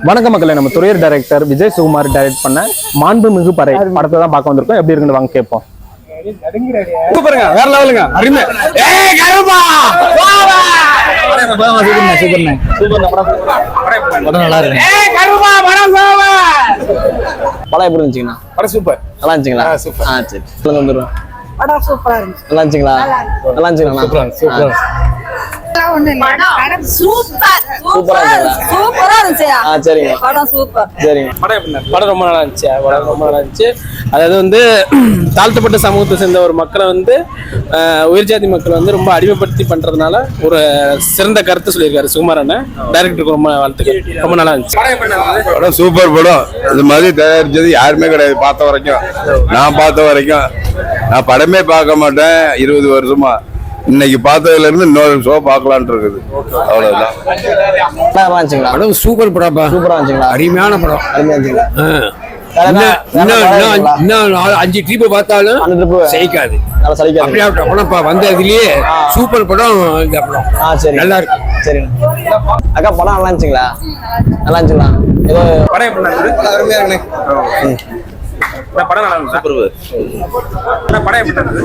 வணக்கம் மக்களே, நம்ம துறையூர் டைரக்டர் விஜய் சுகுமார் டைரக்ட் பண்ண மாண்புமிகு பறை படத்தை தான் பார்க்க வந்திருக்கோம். எப்படி இருக்குன்னு வாங்க கேட்போம். சூப்பருங்க, வேற லெவலுங்க, அருமை. ஏய் கருப்பா படம் நல்லா இருக்கு. படம் எப்படி இருந்துச்சுங்கண்ணா? படம் சூப்பர், நல்லா இருந்துச்சுங்களா? சூப்பர். சரி சொல்லுங்க வந்துடுறோம். படம் சூப்பரா இருந்துச்சு. நல்லா இருந்துச்சுங்களா? நல்லா இருந்துச்சுங்களா? சூப்பர். சூப்பரா இருந்துச்சு. சரிங்க. படம் சூப்பர். சரிங்க. படம் ரொம்ப நல்லா இருந்துச்சு. படம் ரொம்ப நல்லா இருந்துச்சு. அதாவது வந்து தாழ்த்தப்பட்ட சமூகத்தை சேர்ந்த ஒரு மக்களை வந்து உயர் ஜாதி மக்களை வந்து ரொம்ப அடிமைப்படுத்தி பண்றதுனால ஒரு சிறந்த கருத்து சொல்லியிருக்காரு சுகுமார் அண்ணன். டைரக்டருக்கு ரொம்ப வாழ்த்துக்கள். ரொம்ப நல்லா இருந்துச்சு. படம் சூப்பர் படம். இது மாதிரி தயாரிச்சது யாருமே கிடையாது பார்த்த வரைக்கும். நான் பார்த்த வரைக்கும் நான் படமே பார்க்க மாட்டேன் 20 வருஷமா. இன்னைக்கு பார்த்ததுல இருந்து இன்னொரு ஷோ பார்க்கலான்ட்டு இருக்குது. அவ்வளவுதான். நல்லா இருந்துச்சுங்களா? படம் சூப்பர் படப்பா, சூப்பரா இருந்துச்சுங்களா? அருமையான படம். அருமையா இருந்துச்சுங்களா? இன்னும் 5 ட்ரிப் பார்த்தாலும் அந்த ட்ரிப் ஜெயிக்காது. நல்லா சலிக்காது. அப்படியே படம்ப்பா வந்ததுலயே சூப்பர் படம் இந்த படம். சரி, நல்லா இருக்கு. சரிங்க. அக்கா படம் நல்லா இருந்துச்சுங்களா? நல்லா இருந்துச்சுங்களா? ஏதோ படம் எப்படி இருந்தது? அருமையா இருக்குண்ணே. படம் நல்லா இருந்துச்சு. படம் எப்படி இருந்தது?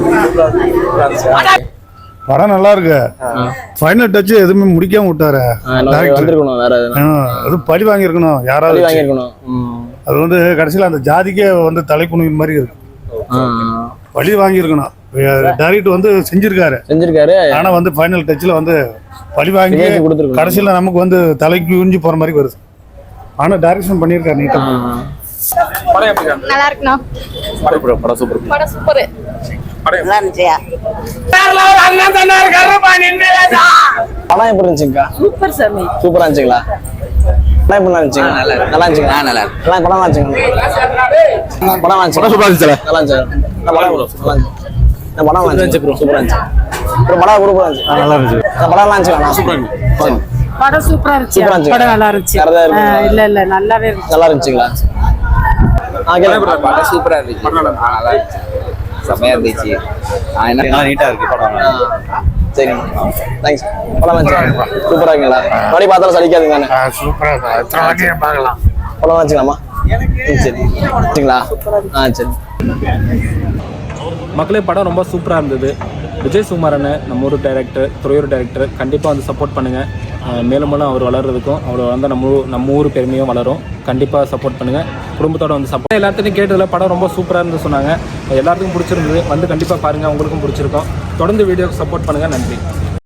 படம் நல்லா இருக்கு. ஃபைனல் டச் எதுவுமே முடிக்காம விட்டாரு. வந்திருக்கணும் வேற அது பழி வாங்கியிருக்கணும் யாராவது. வாங்கியிருக்கணும். அது வந்து கடைசியில் அந்த ஜாதிக்கே வந்து தலைக்குனிவு மாதிரி இருக்கு. பழி வாங்கியிருக்கணும். டைரக்டர் வந்து செஞ்சிருக்காரு. ஆனா வந்து ஃபைனல் டச்ல வந்து பழி வாங்கி கடைசியில் நமக்கு வந்து தலைக்கு உறிஞ்சி போற மாதிரி வருது. ஆனா டைரக்ஷன் பண்ணியிருக்காரு நீட்டா. படம் எப்படி இருந்தது? நல்லா இருக்குண்ணா. படம் சூப்பர். படம் சூப்பர். நல்லா இருந்துச்சியா? படம் எப்படி இருந்துச்சுங்கக்கா? சூப்பர் சாமி. சூப்பரா இருந்துச்சுங்களா? படம் எப்படி இருந்துச்சுங்க? நல்லா இருந்துச்சுங்களா? நல்லா இருக்கு. படம் நல்லா இருந்துச்சுங்க. படம் இருந்துச்சு. சூப்பரா இருந்துச்சு. நல்லா இருந்துச்சு. படம் இருந்துச்சு. சூப்பரா இருந்துச்சு. அப்புறம் படம் சூப்பரா இருந்துச்சு. நல்லா இருந்துச்சு. படம் நல்லா இருந்துச்சு. சூப்பரா இருந்துச்சு. படம் சூப்பரா இருந்துச்சு. சூப்பரா இருந்துச்சு. படம் நல்லா இருந்துச்சு. இல்ல நல்லாவே இருந்துச்சு. நல்லா இருந்துச்சுங்களா? படம் சூப்பரா இருந்துச்சு. நல்லா இருந்துச்சு. செமையா இருந்துச்சு. நீட்டா இருக்கு படம். சரி, தேங்க்ஸ். படம் வந்துச்சு. சூப்பரா இருக்குங்களா? மறுபடியும் பார்த்தாலும் சலிக்காதுங்க. சூப்பரா பார்க்கலாம். படம் வந்துச்சுங்களாம்மா? சரி சரிங்களா? சரி. மக்களே, படம் ரொம்ப சூப்பராக இருந்தது. விஜய் சுகுமார் அண்ணன் நம்ம ஊர் டைரக்டர், துறையூர் டைரக்டர், கண்டிப்பாக வந்து சப்போர்ட் பண்ணுங்கள். மேலும் மேலும் அவர் வளர்றதுக்கும் அவர் வந்து நம்ம ஊர் பெருமையும் வளரும். கண்டிப்பாக சப்போர்ட் பண்ணுங்கள். குடும்பத்தோட வந்து சப்போர்ட். எல்லாத்தையும் கேட்டதில் படம் ரொம்ப சூப்பராக இருந்து சொன்னாங்க. எல்லாத்துக்கும் பிடிச்சிருந்தது. வந்து கண்டிப்பாக பாருங்கள், உங்களுக்கும் பிடிச்சிருக்கும். தொடர்ந்து வீடியோக்கு சப்போர்ட் பண்ணுங்கள். நன்றி.